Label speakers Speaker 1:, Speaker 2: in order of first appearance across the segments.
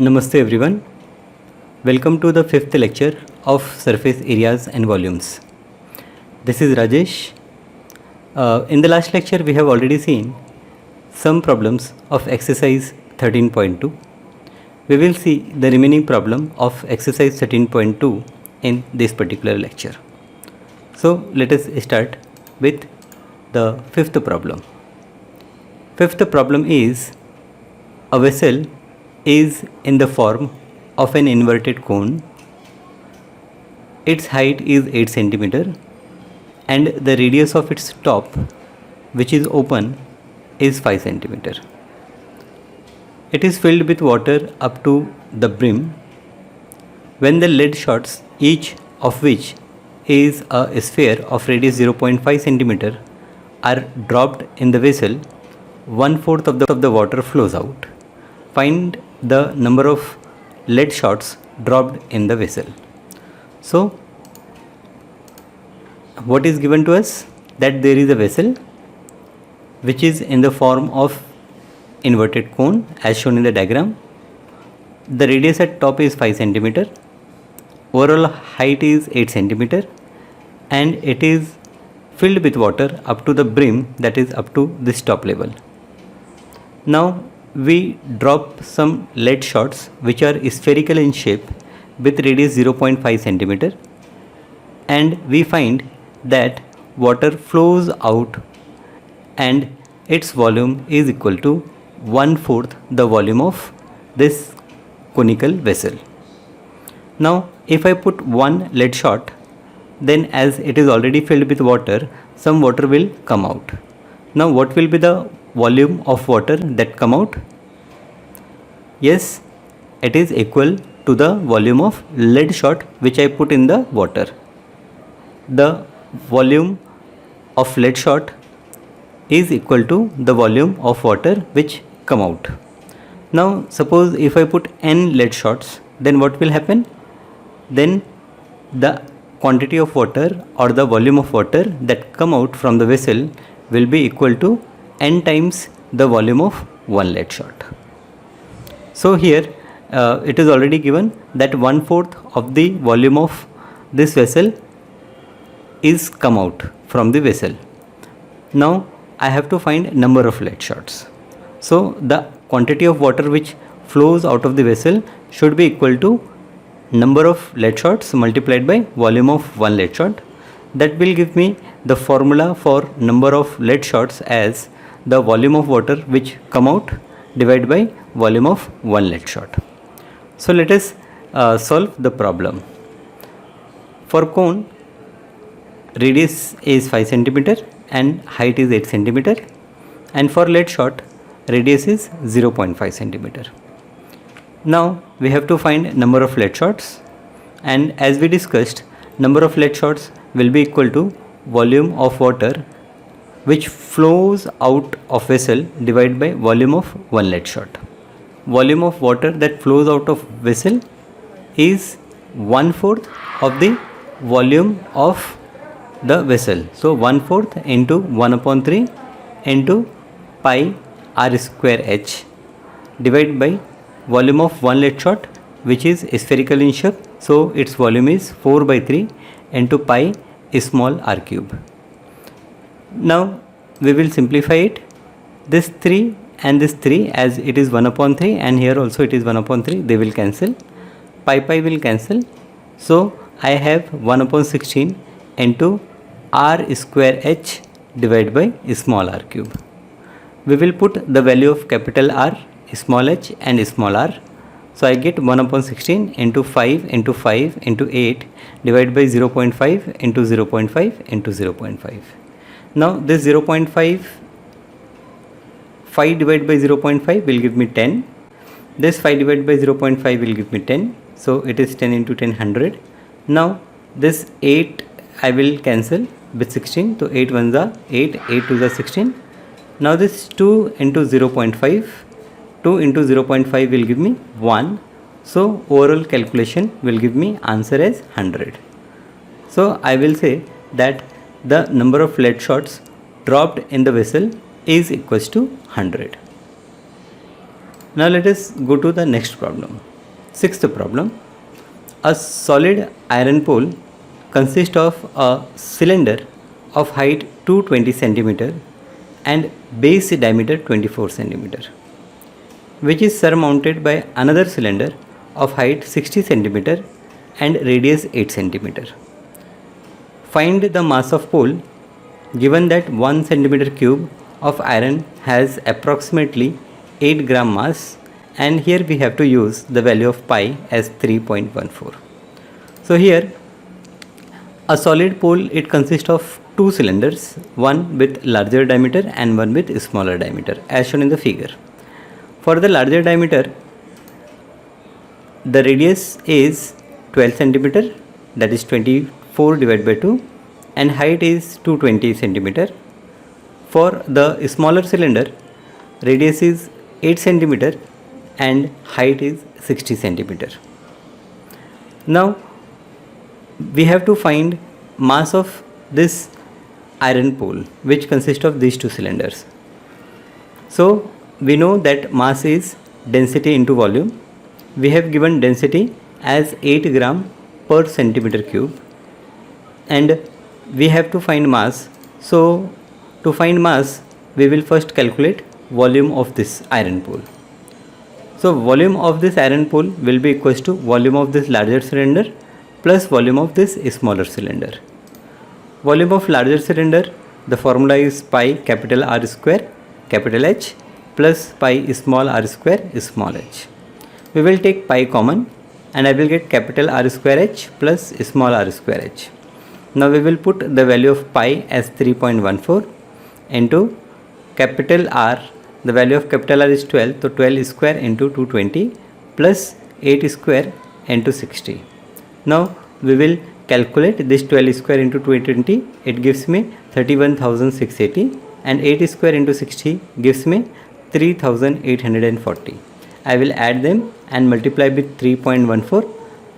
Speaker 1: Namaste everyone. Welcome to the fifth lecture of surface areas and volumes. This is Rajesh. In the last lecture we have already seen some problems of exercise 13.2. We will see the remaining problem of exercise 13.2 in this particular lecture. So let us start with the fifth problem. Fifth problem is a vessel is in the form of an inverted cone. Its height is 8 cm and the radius of its top, which is open, is 5 cm. It is filled with water up to the brim. When the lead shots, each of which is a sphere of radius 0.5 cm, are dropped in the vessel, 1/4 of the water flows out. Find the number of lead shots dropped in the vessel. So what is given to us? That there is a vessel which is in the form of inverted cone as shown in the diagram. The radius at top is 5 cm, overall height is 8 cm, and it is filled with water up to the brim, that is up to this top level. Now we drop some lead shots which are spherical in shape with radius 0.5 cm, and we find that water flows out and its volume is equal to 1/4 the volume of this conical vessel. Now if I put one lead shot, then as it is already filled with water, some water will come out. Now what will be the volume of water that come out? Yes, it is equal to the volume of lead shot which I put in the water. The volume of lead shot is equal to the volume of water which come out. Now suppose if I put n lead shots, then what will happen? Then the quantity of water or the volume of water that come out from the vessel will be equal to n times the volume of one lead shot. So here it is already given that 1/4 of the volume of this vessel is come out from the vessel. Now I have to find number of lead shots. So the quantity of water which flows out of the vessel should be equal to number of lead shots multiplied by volume of one lead shot. That will give me the formula for number of lead shots as the volume of water which come out divided by volume of one lead shot. So let us solve the problem. For cone, radius is 5 cm and height is 8 cm, and for lead shot, radius is 0.5 cm. Now we have to find number of lead shots, and as we discussed, number of lead shots will be equal to volume of water which flows out of vessel divided by volume of one lead shot. Volume of water that flows out of vessel is 1/4 of the volume of the vessel. So 1/4 into 1/3 into pi r square h divided by volume of one lead shot which is spherical in shape. So its volume is 4/3 into pi small r cube. Now we will simplify it. This 3 and this 3, as it is 1/3 and here also it is 1/3, they will cancel. Pi will cancel. So I have 1/16 into r square h divided by small r cube. We will put the value of capital R, small h and small r. So I get 1/16 into 5 into 5 into 8 divided by 0.5 into 0.5 into 0.5. Now this 0.5, 5 divided by 0.5 will give me 10. This 5 divided by 0.5 will give me 10. So it is 10 into 10, 100. Now this 8 I will cancel with 16. So 8 ones are 8, 8 twos are 16. Now this 2 into 0.5, 2 into 0.5 will give me 1. So overall calculation will give me answer as 100. So I will say that the number of lead shots dropped in the vessel is equals to 100. Now let us go to the next problem. Sixth problem. A solid iron pole consists of a cylinder of height 220 cm and base diameter 24 cm, which is surmounted by another cylinder of height 60 cm and radius 8 cm. Find the mass of pole given that 1 cm cube of iron has approximately 8 gram mass, and here we have to use the value of pi as 3.14. So here a solid pole, it consists of two cylinders, one with larger diameter and one with smaller diameter as shown in the figure. For the larger diameter, the radius is 12 centimeter, that is 24 divided by 2, and height is 220 centimeter. For the smaller cylinder, radius is 8 centimeter and height is 60 centimeter. Now we have to find mass of this iron pole which consists of these two cylinders. So we know that mass is density into volume. We have given density as 8 gram per centimeter cube, and we have to find mass. So to find mass, we will first calculate volume of this iron pole. So volume of this iron pole will be equals to volume of this larger cylinder plus volume of this smaller cylinder. Volume of larger cylinder, the formula is pi capital R square capital H plus pi small r square small h. We will take pi common and I will get capital R square H plus small r square h. Now we will put the value of pi as 3.14 into capital R. The value of capital R is 12, so 12 square into 220 plus 8 square into 60. Now we will calculate this 12 square into 220, it gives me 31,680, and 8 square into 60 gives me 3,840. I will add them and multiply with 3.14.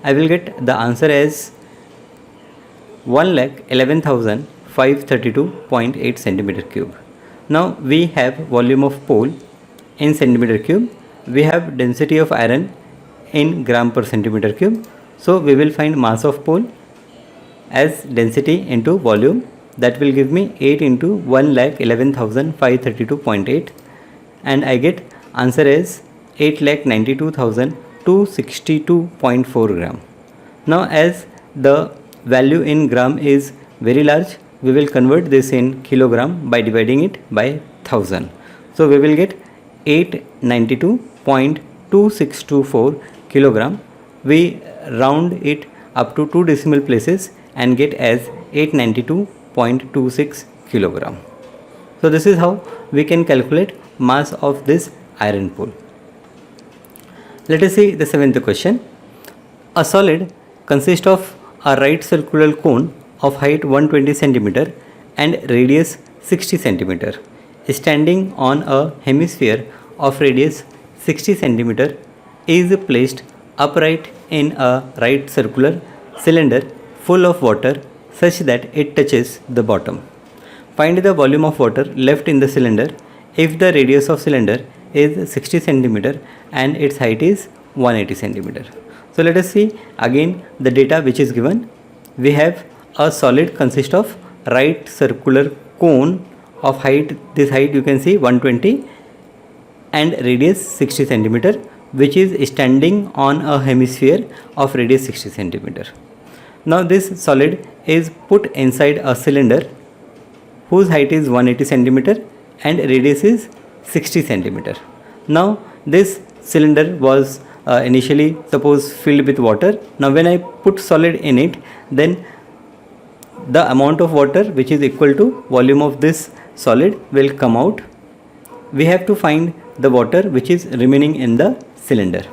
Speaker 1: I will get the answer as 1,11,532.8 centimeter cube. Now we have volume of pole in centimeter cube. We have density of iron in gram per centimeter cube. So we will find mass of pole as density into volume. That will give me 8 into 1,11,532.8, and I get answer as 8,92,262.4 gram. Now as the value in gram is very large, we will convert this in kilogram by dividing it by 1000. So we will get 892.2624 kilogram. We round it up to 2 decimal places and get as 892.26 kilogram. So this is how we can calculate mass of this iron pole. Let us see the seventh question. A solid consists of a right circular cone of height 120 cm and radius 60 cm standing on a hemisphere of radius 60 cm is placed upright in a right circular cylinder full of water such that it touches the bottom. Find the volume of water left in the cylinder if the radius of cylinder is 60 cm and its height is 180 cm. So let us see again the data which is given. We have a solid consists of right circular cone of height, this height you can see 120 and radius 60 cm, which is standing on a hemisphere of radius 60 cm. Now this solid is put inside a cylinder whose height is 180 cm and radius is 60 cm. Now this cylinder was initially suppose filled with water. Now when I put solid in it, then the amount of water which is equal to volume of this solid will come out. We have to find the water which is remaining in the cylinder.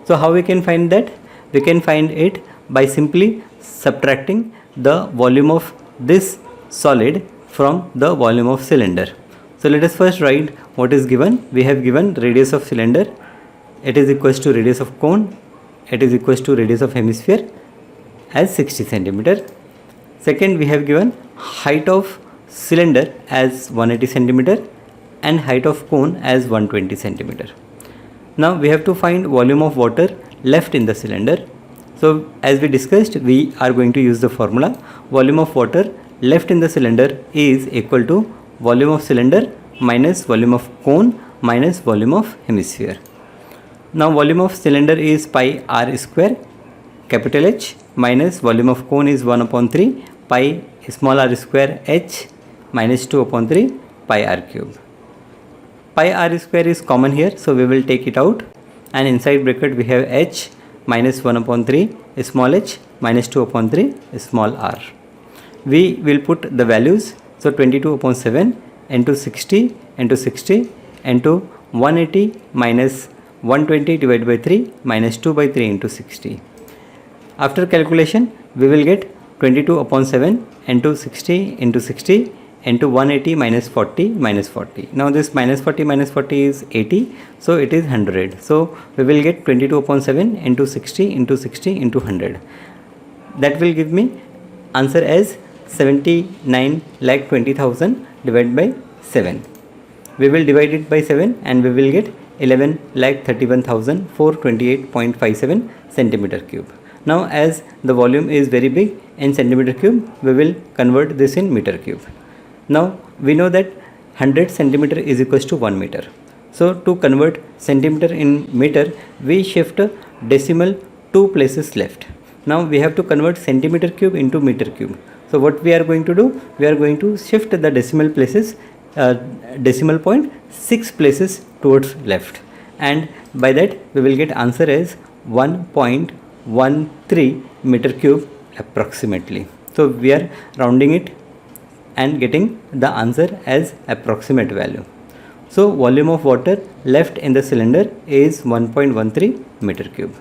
Speaker 1: So how we can find that? We can find it by simply subtracting the volume of this solid from the volume of cylinder. So let us first write what is given. We have given radius of cylinder, it is equals to radius of cone, it is equals to radius of hemisphere as 60 cm. Second, we have given height of cylinder as 180 cm and height of cone as 120 cm. Now we have to find volume of water left in the cylinder. So as we discussed, we are going to use the formula. Volume of water left in the cylinder is equal to volume of cylinder minus volume of cone minus volume of hemisphere. Now volume of cylinder is pi r square capital H minus volume of cone is 1 upon 3 pi small r square h minus 2 upon 3 pi r cube. Pi r square is common here, so we will take it out, and inside bracket we have h minus 1 upon 3 small h minus 2 upon 3 small r. We will put the values, so 22 upon 7 into 60 into 60 into 180 minus 120 divided by 3 minus 2 by 3 into 60. After calculation we will get 22 upon 7 into 60 into 60 into 180 minus 40 minus 40. Now this minus 40 minus 40 is 80, so it is 100. So we will get 22 upon 7 into 60 into 60 into 100. That will give me answer as 79,20,000 divided by 7. We will divide it by 7 and we will get 11,31,428.57 centimeter cube. Now as the volume is very big in centimeter cube, we will convert this in meter cube. Now we know that 100 centimeter is equals to 1 meter. So to convert centimeter in meter, we shift decimal 2 places left. Now we have to convert centimeter cube into meter cube. So what we are going to do, we are going to shift the decimal places, decimal point 6 places towards left, and by that we will get answer as 1.13 meter cube approximately. So we are rounding it and getting the answer as approximate value. So volume of water left in the cylinder is 1.13 meter cube.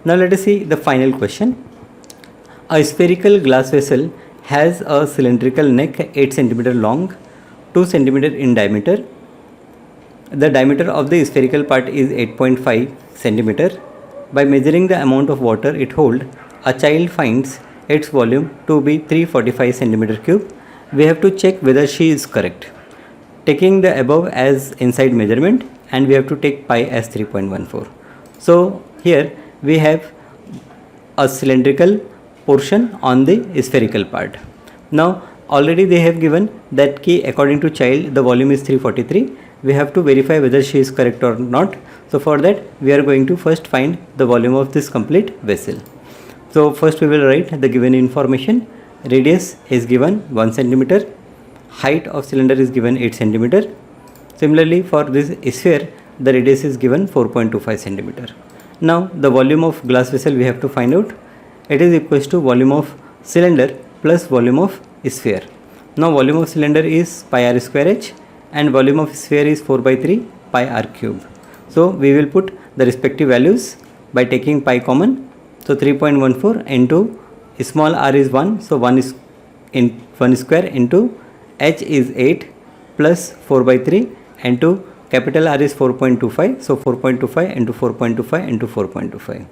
Speaker 1: Now let us see the final question. A spherical glass vessel has a cylindrical neck 8 cm long, 2 cm in diameter. The diameter of the spherical part is 8.5 cm. By measuring the amount of water it holds, a child finds its volume to be 345 centimeter cube. We have to check whether she is correct. Taking the above as inside measurement, and we have to take pi as 3.14. So here we have a cylindrical portion on the spherical part. Now already they have given that key according to child the volume is 343. We have to verify whether she is correct or not. So for that we are going to first find the volume of this complete vessel. So first we will write the given information. Radius is given 1 centimeter. Height of cylinder is given 8 centimeter. Similarly for this sphere the radius is given 4.25 centimeter. Now the volume of glass vessel we have to find out. It is equals to volume of cylinder plus volume of sphere. Now volume of cylinder is pi r square h and volume of sphere is 4 by 3 pi r cube. So we will put the respective values by taking pi common. So 3.14 into small r is 1, so 1 is in 1 square into h is 8 plus 4 by 3 into capital R is 4.25, so 4.25 into 4.25 into 4.25.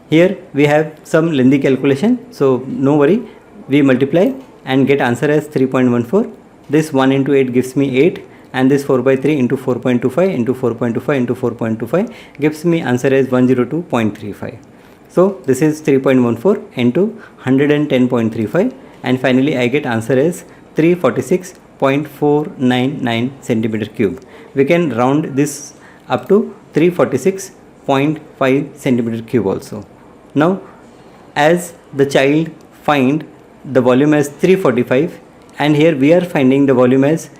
Speaker 1: Here we have some lengthy calculation, so no worry, we multiply and get answer as 3.14. This 1 into 8 gives me 8, and this 4 by 3 into 4.25 into 4.25 into 4.25 gives me answer as 102.35. So this is 3.14 into 110.35, and finally I get answer as 346.499 centimeter cube. We can round this up to 346.5 centimeter cube also. Now as the child find the volume as 345, and here we are finding the volume as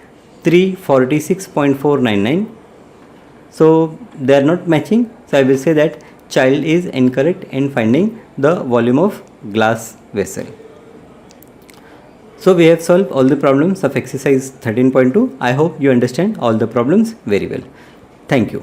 Speaker 1: 346.499, so they are not matching, so I will say that child is incorrect in finding the volume of glass vessel. So we have solved all the problems of exercise 13.2. I hope you understand all the problems very well. Thank you.